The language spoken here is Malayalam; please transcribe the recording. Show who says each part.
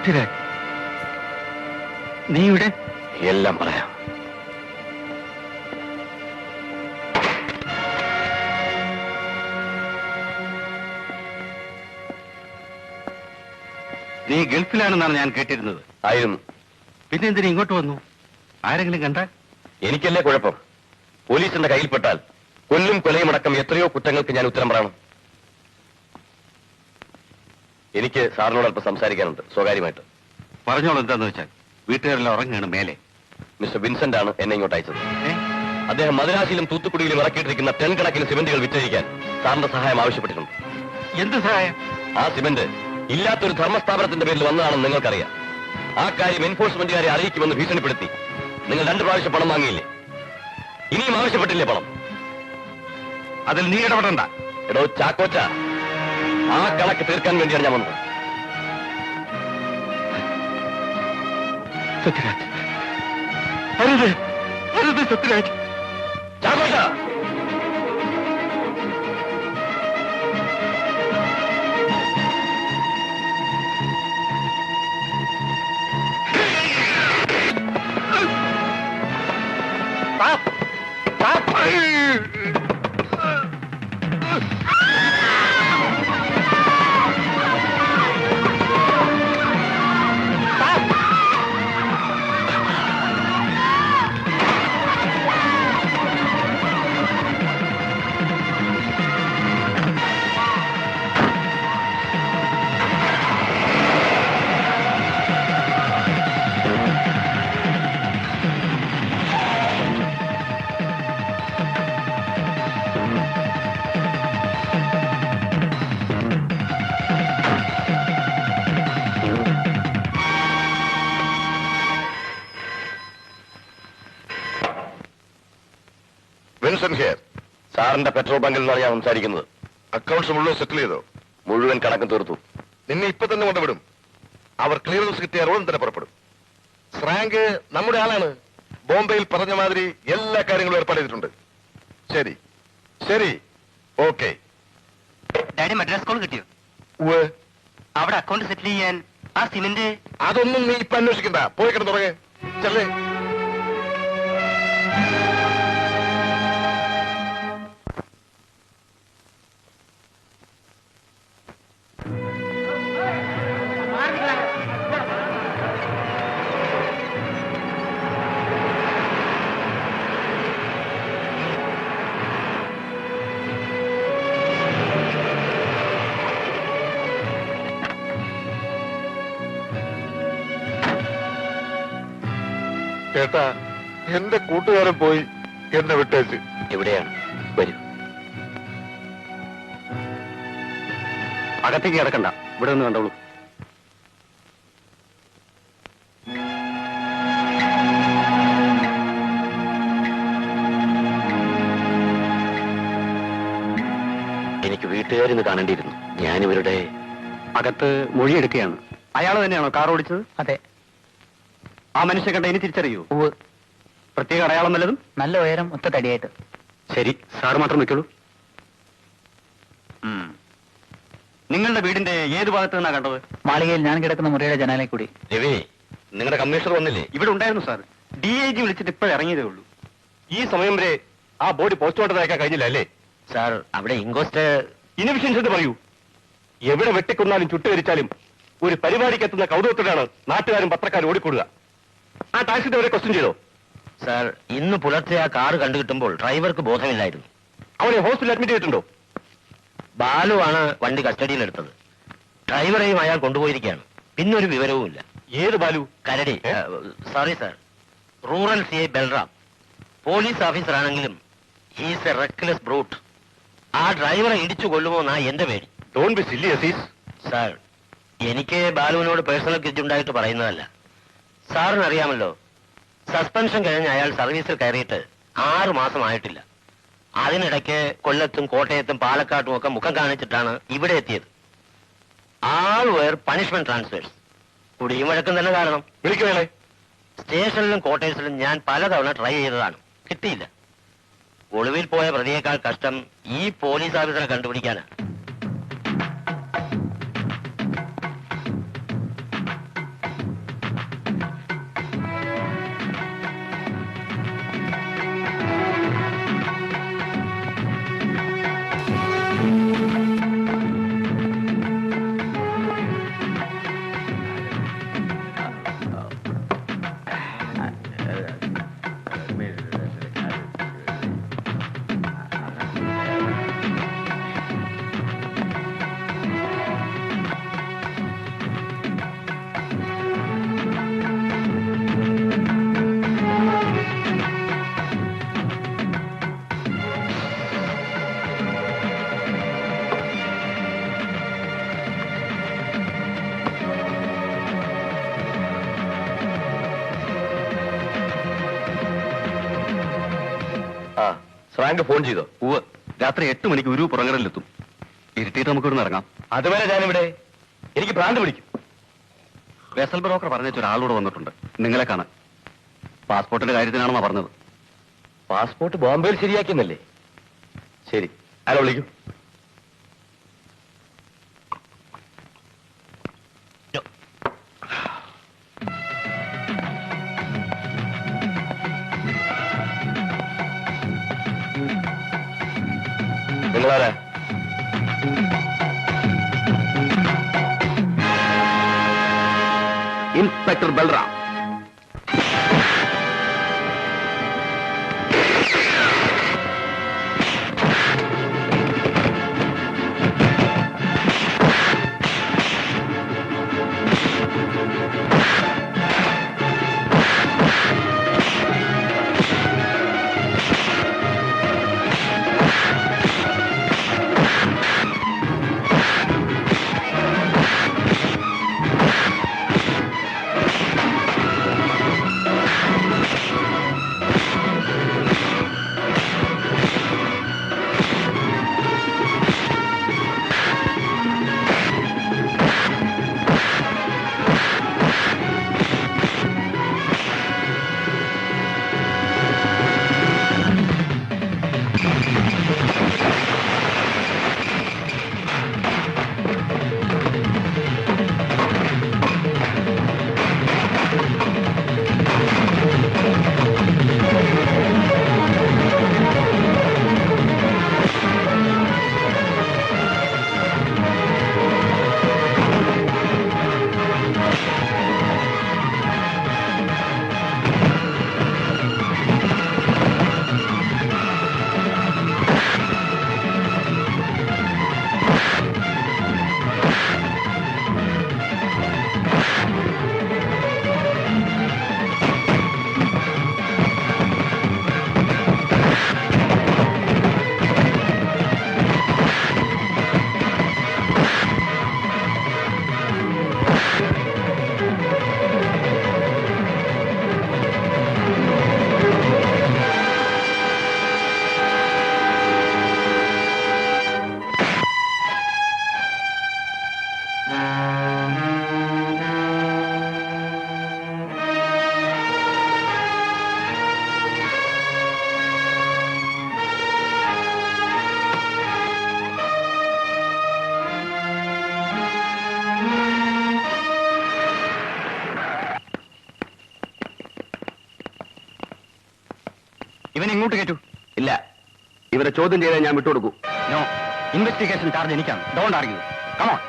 Speaker 1: പൃഥ്വിരാജ്, നീ ഇവിടെ?
Speaker 2: എല്ലാം പറയാം.
Speaker 1: നീ ഗൾഫിലാണെന്നാണ് ഞാൻ കേട്ടിരുന്നത്.
Speaker 2: ആയിരുന്നു.
Speaker 1: പിന്നെ എന്തിനാ ഇങ്ങോട്ട് വന്നു? ആരെങ്കിലും കണ്ടാൽ?
Speaker 2: എനിക്കല്ലേ കുഴപ്പം? പോലീസിന്റെ കയ്യിൽപ്പെട്ടാൽ കൊല്ലും കൊലയും അടക്കം എത്രയോ കുറ്റങ്ങൾക്ക് ഞാൻ ഉത്തരം പറയണം. എനിക്ക് സാറിനോട് അല്പം സംസാരിക്കാനുണ്ട്, സ്വകാര്യമായിട്ട്.
Speaker 1: പറഞ്ഞോളൂ, എന്താന്ന് വെച്ചാൽ. വീട്ടുകാരെല്ലാം ഉറങ്ങുകയാണ് മേലെ.
Speaker 2: മിസ്റ്റർ വിൻസെന്റ് ആണ് എന്നെ ഇങ്ങോട്ട് അയച്ചത്. അദ്ദേഹം മദ്രാസിയിലും തൂത്തുക്കുടിയിലും ഇറക്കിയിട്ടിരിക്കുന്ന ടൺ കണക്കിന് സിമന്റുകൾ വിറ്റഴിക്കാൻ സാറിന്റെ സഹായം ആവശ്യപ്പെട്ടിട്ടുണ്ട്.
Speaker 1: എന്ത് സഹായം?
Speaker 2: ആ സിമന്റ് ഇല്ലാത്തൊരു ധർമ്മസ്ഥാപനത്തിന്റെ പേരിൽ വന്നതാണെന്ന് നിങ്ങൾക്കറിയാം. ആ കാര്യം എൻഫോഴ്സ്മെന്റുകാരെ അറിയിക്കുമെന്ന് ഭീഷണിപ്പെടുത്തി നിങ്ങൾ 2 പ്രാവശ്യം പണം വാങ്ങിയില്ലേ? ഇനിയും ആവശ്യപ്പെട്ടില്ലേ പണം?
Speaker 1: അതിൽ നീ ഇടപെടണ്ട.
Speaker 2: എടോ ചാക്കോച്ച, ആ കണക്ക് തീർക്കാൻ വേണ്ടിയാണ് ഞാൻ വന്നത്.
Speaker 1: സത്യരാജ്, അരുത്, അരുത് സത്യരാജ്.
Speaker 2: ചാക്കോച്ച, സാറിന്റെ പെട്രോൾ ബങ്കിൽ നിന്നാണ് ഞാൻ സംസാരിക്കുന്നത്.
Speaker 3: അക്കൗണ്ട്സ് മുഴുവൻ സെറ്റിൽ ചെയ്തോ?
Speaker 2: മുഴുവൻ കണക്കും തീർത്തു.
Speaker 3: നിന്നെ ഇപ്പൊ തന്നെ കൊണ്ടുവിടും. അവർ ക്ലിയറൻസ് കിട്ടിയ ഉടൻ തന്നെ പുറപ്പെടും. ശ്രാങ്ക് നമ്മുടെ ആളാണ്. ബോംബെയിൽ പറഞ്ഞ മാതിരി എല്ലാ കാര്യങ്ങളും ഏർപ്പാട് ചെയ്തിട്ടുണ്ട്. ശരി ശരി, ഓക്കെ.
Speaker 4: ഡാഡി മദ്രാസ് കോൾ കിട്ടിയോ? അവിടെ അക്കൗണ്ട് സെറ്റിൽ ചെയ്യാൻ ആ സിമന്റ്.
Speaker 3: അതൊന്നും നീ ഇപ്പൊ അന്വേഷിക്കണ്ട, പോയി കിടന്ന് തുടങ്ങ്. ചെല്ലേ. ചേട്ടാ, എന്റെ കൂട്ടുകാരൻ പോയി എന്നെ വിട്ടേച്ച്.
Speaker 2: എവിടെയാണ്? വരൂ.
Speaker 1: അകത്തേക്ക് കിടക്കണ്ട, ഇവിടെ ഒന്ന് കണ്ടോളൂ.
Speaker 2: എനിക്ക് വീട്ടുകാരിന്ന് കാണേണ്ടിയിരുന്നു. ഞാനിവരുടെ
Speaker 1: അകത്ത് മൊഴിയെടുക്കുകയാണ്. അയാൾ തന്നെയാണോ കാർ ഓടിച്ചത്?
Speaker 4: അതെ.
Speaker 1: ആ മനുഷ്യ കണ്ട ഇനി തിരിച്ചറിയൂ? പ്രത്യേക അടയാളം വല്ലതും?
Speaker 4: നല്ല ഉയരം, ഒത്ത തടിയായിട്ട്.
Speaker 1: ശരി, സാറ് മാത്രം നിൽക്കുള്ളൂ. നിങ്ങളുടെ വീടിന്റെ ഏത് ഭാഗത്ത് നിന്നാ കണ്ടത്?
Speaker 4: മാളികയിൽ ഞാൻ കിടക്കുന്ന മുറിയുടെ ജനാലെ കൂടി.
Speaker 2: രവി, നിങ്ങളുടെ കമ്മീഷണർ വന്നില്ലേ?
Speaker 1: ഇവിടെ ഉണ്ടായിരുന്നു സാർ. DIG വിളിച്ചിട്ട് ഇപ്പോഴും ഇറങ്ങിയതേ ഉള്ളൂ. ഈ സമയം വരെ ആ ബോഡി പോസ്റ്റ്മോർട്ടം അയക്കാൻ കഴിഞ്ഞില്ല അല്ലേ?
Speaker 2: സാർ, അവിടെ ഇൻക്വസ്റ്റ്
Speaker 1: ഇൻഫിഷ്യൻസ് എന്ന് പറയൂ. എവിടെ വെട്ടിക്കൊന്നാലും ചുട്ടുകരിച്ചാലും ഒരു പരിപാടിക്ക് എത്തുന്ന കൗതുകത്തോടെയാണ് നാട്ടുകാരും പത്രക്കാരും ഓടിക്കൂടുക. ആ ടാക്സി അവരെ ക്വസ്റ്റ്യൻ ചെയ്തോ?
Speaker 2: സാർ, ഇന്ന് പുലർച്ചെ ആ കാറ് കണ്ടുകിട്ടുമ്പോൾ ഡ്രൈവർക്ക് ബോധമില്ലായിരുന്നു.
Speaker 1: അവനെ ഹോസ്പിറ്റലിൽ അഡ്മിറ്റ് ചെയ്തിട്ടുണ്ടോ?
Speaker 2: ബാലുവാണ് വണ്ടി കസ്റ്റഡിയിലെടുത്തത്. ഡ്രൈവറെയും അയാൾ കൊണ്ടുപോയിരിക്കുകയാണ്. പിന്നൊരു വിവരവുമില്ല.
Speaker 1: ഏത് ബാലു?
Speaker 2: കരടി. Sorry sir, rural CI Balram. Police officer ആണെങ്കിലും ഹീസ് എ റെക്ലെസ് ബ്രൂട്ട്. ആ ഡ്രൈവറെ ഇടിച്ചു കൊല്ലുമോന്നാ എന്റെ പേടി.
Speaker 1: Don't be silly Aziz.
Speaker 2: Sir, എനിക്ക് ബാലുവിനോട് പേഴ്സണൽ ഗ്രഡ്ജ് ഉണ്ടായിട്ട് പറയുന്നതല്ല. സാറിന് അറിയാമല്ലോ, സസ്പെൻഷൻ കഴിഞ്ഞ് അയാൾ സർവീസിൽ കയറിയിട്ട് 6 മാസമായിട്ടില്ല. അതിനിടയ്ക്ക് കൊല്ലത്തും കോട്ടയത്തും പാലക്കാട്ടും ഒക്കെ മുഖം കാണിച്ചിട്ടാണ് ഇവിടെ എത്തിയത്. ആൾ വേർ പണിഷ്മെന്റ് ട്രാൻസ്ഫേഴ്സ്. കുടിയും വഴക്കം തന്നെ കാരണം.
Speaker 1: വിളിക്കുവേളെ.
Speaker 2: സ്റ്റേഷനിലും ക്വാർട്ടേഴ്സിലും ഞാൻ പലതവണ ട്രൈ ചെയ്തതാണ്, കിട്ടിയില്ല. ഒളിവിൽ പോയ പ്രതിയേക്കാൾ കഷ്ടം ഈ പോലീസ് ഓഫീസറെ കണ്ടുപിടിക്കാനാണ്.
Speaker 3: ശ്രാങ്ക് ഫോൺ ചെയ്തോ?
Speaker 1: ഉവ്വ്, രാത്രി 8 മണിക്ക് ഒരു പുറങ്ങടലിലെത്തും. ഇരുട്ടിയിട്ട് നമുക്ക് ഇവിടുന്ന് ഇറങ്ങാം.
Speaker 3: അതുവരെ ഞാനിവിടെ. എനിക്ക് ഭ്രാന്ത് പിടിക്കും.
Speaker 1: വെസൽ ബ്രോക്കർ പറഞ്ഞ ഒരാളോട് വന്നിട്ടുണ്ട് നിങ്ങളെ കാണാൻ. പാസ്പോർട്ടിന്റെ കാര്യത്തിനാണെന്നാ പറഞ്ഞത്.
Speaker 3: പാസ്പോർട്ട് ബോംബെയിൽ ശരിയാക്കിയെന്നല്ലേ? ശരി, ആരോ വിളിക്കും. നിങ്ങളാരാ?
Speaker 1: ഇൻസ്പെക്ടർ ബൽറാം.
Speaker 4: ഇവൻ ഇങ്ങോട്ട് കയറ്റു.
Speaker 1: ഇല്ല, ഇവരെ ചോദ്യം ചെയ്താൽ ഞാൻ വിട്ടുകൊടുക്കൂ.
Speaker 4: നോ, ഇൻവെസ്റ്റിഗേഷൻ ചാർജ് എനിക്കാണ്. Don't argue. കമോൺ.